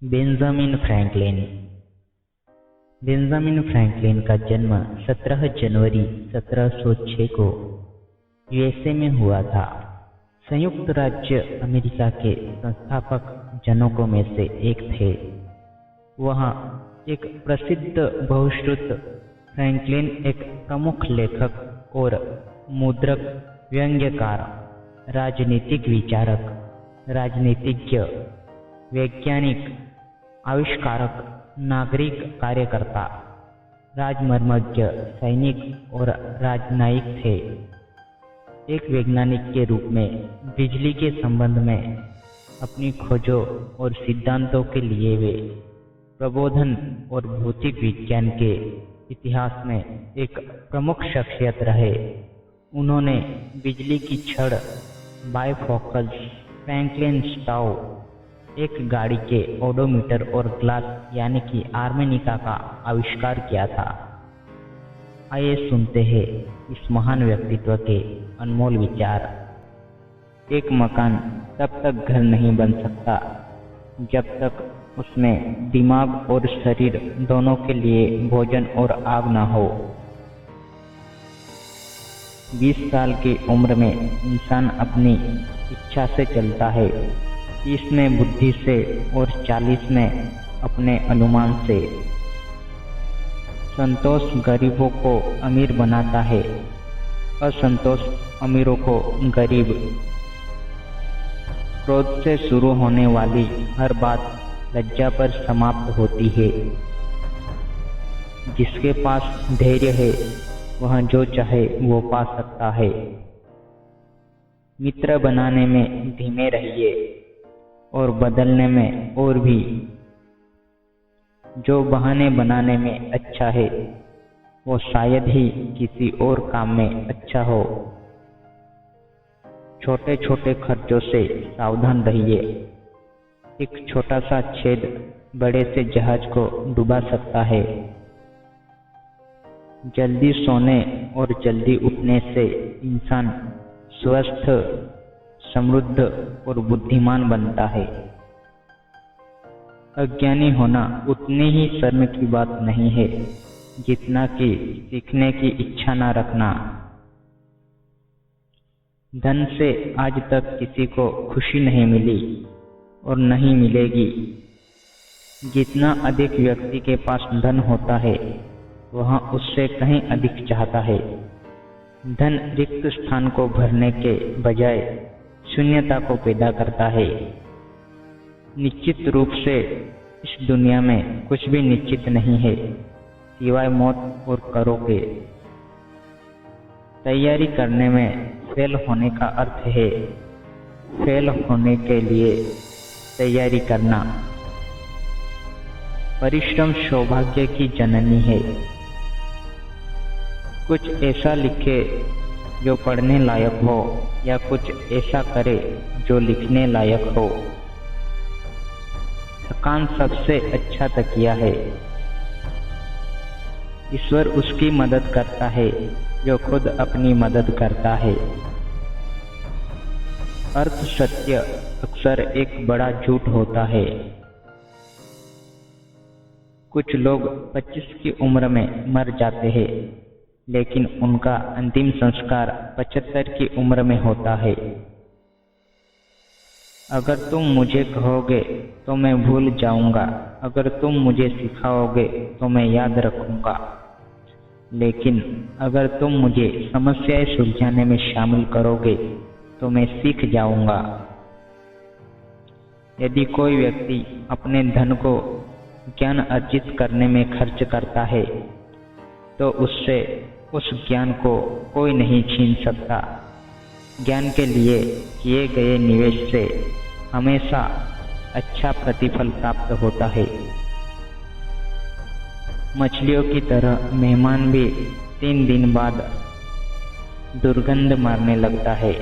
Benjamin Franklin. Benjamin Franklin का जन्म 17 जनवरी 1706 को यूएसए में हुआ था। संयुक्त राज्य अमेरिका के संस्थापक जनकों में से एक थे। वह एक प्रसिद्ध बहुश्रुत फ्रैंकलिन एक प्रमुख लेखक और मुद्रक, व्यंग्यकार, राजनीतिक विचारक, राजनीतिज्ञ, वैज्ञानिक, आविष्कारक, नागरिक कार्यकर्ता, राजमर्मज्ञ, सैनिक और राजनयिक थे। एक वैज्ञानिक के रूप में बिजली के संबंध में अपनी खोजों और सिद्धांतों के लिए वे प्रबोधन और भौतिक विज्ञान के इतिहास में एक प्रमुख शख्सियत रहे। उन्होंने बिजली की छड़, बायफोकल्स, फ्रैंकलिन स्टाव, एक गाड़ी के ओडोमीटर और ग्लास यानी कि आर्मेनिका का आविष्कार किया था। आइए सुनते हैं इस महान व्यक्तित्व के अनमोल विचार। एक मकान तब तक घर नहीं बन सकता जब तक उसमें दिमाग और शरीर दोनों के लिए भोजन और आग न हो। 20 साल की उम्र में इंसान अपनी इच्छा से चलता है, 30 में बुद्धि से और 40 में अपने अनुमान से। संतोष गरीबों को अमीर बनाता है, असंतोष अमीरों को गरीब। क्रोध से शुरू होने वाली हर बात लज्जा पर समाप्त होती है। जिसके पास धैर्य है वह जो चाहे वो पा सकता है। मित्र बनाने में धीमे रहिए और बदलने में और भी। जो बहाने बनाने में अच्छा है वो शायद ही किसी और काम में अच्छा हो। छोटे छोटे खर्चों से सावधान रहिए। एक छोटा सा छेद बड़े से जहाज को डुबा सकता है। जल्दी सोने और जल्दी उठने से इंसान स्वस्थ, समृद्ध और बुद्धिमान बनता है। अज्ञानी होना उतनी ही शर्म की बात नहीं है जितना कि सीखने की इच्छा न रखना। धन से आज तक किसी को खुशी नहीं मिली और नहीं मिलेगी। जितना अधिक व्यक्ति के पास धन होता है वह उससे कहीं अधिक चाहता है। धन रिक्त स्थान को भरने के बजाय शून्यता को पैदा करता है। निश्चित रूप से इस दुनिया में कुछ भी निश्चित नहीं है सिवाय मौत और करों के। तैयारी करने में फेल होने का अर्थ है फेल होने के लिए तैयारी करना। परिश्रम सौभाग्य की जननी है। कुछ ऐसा लिखे जो पढ़ने लायक हो या कुछ ऐसा करे जो लिखने लायक हो। थकान सबसे अच्छा तकिया है। ईश्वर उसकी मदद करता है जो खुद अपनी मदद करता है। अर्थ सत्य अक्सर एक बड़ा झूठ होता है। कुछ लोग 25 की उम्र में मर जाते हैं लेकिन उनका अंतिम संस्कार 75 की उम्र में होता है। अगर तुम मुझे कहोगे तो मैं भूल जाऊंगा, अगर तुम मुझे सिखाओगे तो मैं याद रखूंगा, लेकिन अगर तुम मुझे समस्याएं सुलझाने में शामिल करोगे तो मैं सीख जाऊंगा। यदि कोई व्यक्ति अपने धन को ज्ञान अर्जित करने में खर्च करता है तो उससे उस ज्ञान को कोई नहीं छीन सकता। ज्ञान के लिए किए गए निवेश से हमेशा अच्छा प्रतिफल प्राप्त होता है। मछलियों की तरह मेहमान भी 3 दिन बाद दुर्गंध मारने लगता है।